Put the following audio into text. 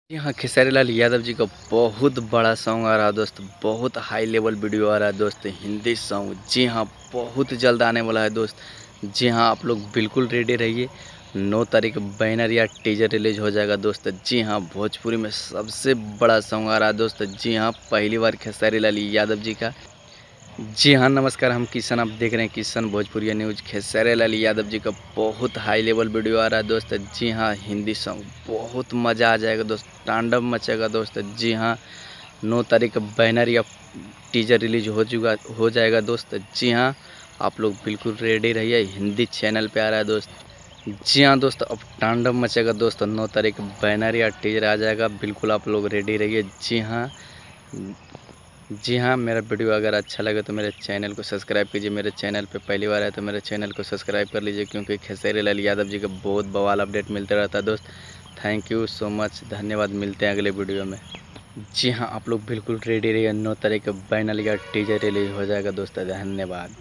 जी हाँ, खेसारी लाल यादव जी का बहुत बड़ा सॉन्ग आ रहा है दोस्त। बहुत हाई लेवल वीडियो आ रहा है दोस्त, हिंदी सॉन्ग। जी हाँ, बहुत जल्द आने वाला है दोस्त। जी हाँ, आप लोग बिल्कुल रेडी रहिए। 9 तारीख बैनर या टीजर रिलीज हो जाएगा दोस्त। जी हाँ, भोजपुरी में सबसे बड़ा सॉन्ग आ रहा है दोस्त। जी हाँ, पहली बार खेसारी लाल यादव जी का। जी हाँ, नमस्कार। हम किशन, आप देख रहे हैं किशन भोजपुरिया न्यूज़। खेसारी लाल यादव जी का बहुत हाई लेवल वीडियो आ रहा है दोस्त। जी हाँ, हिंदी सॉन्ग बहुत मज़ा आ जाएगा दोस्त, तांडव मचेगा दोस्त। जी हाँ, 9 तारीख बैनर या टीजर रिलीज हो जाएगा दोस्त। जी हाँ, आप लोग बिल्कुल रेडी रहिए। हिंदी चैनल पे आ रहा है दोस्त। जी हाँ दोस्त, अब तांडव मचेगा दोस्त। 9 तारीख बैनर या टीजर आ जाएगा, बिल्कुल आप लोग रेडी रहिए। जी हाँ। जी हाँ, मेरा वीडियो अगर अच्छा लगे तो मेरे चैनल को सब्सक्राइब कीजिए। मेरे चैनल पे पहली बार आए तो मेरे चैनल को सब्सक्राइब कर लीजिए, क्योंकि खेसारी लाल यादव जी का बहुत बवाल अपडेट मिलता रहता है दोस्त। थैंक यू सो मच, धन्यवाद। मिलते हैं अगले वीडियो में। जी हाँ, आप लोग बिल्कुल रेडी रहिए। 9 तारीख को फाइनल या टीजर रिलीज हो जाएगा दोस्त। धन्यवाद।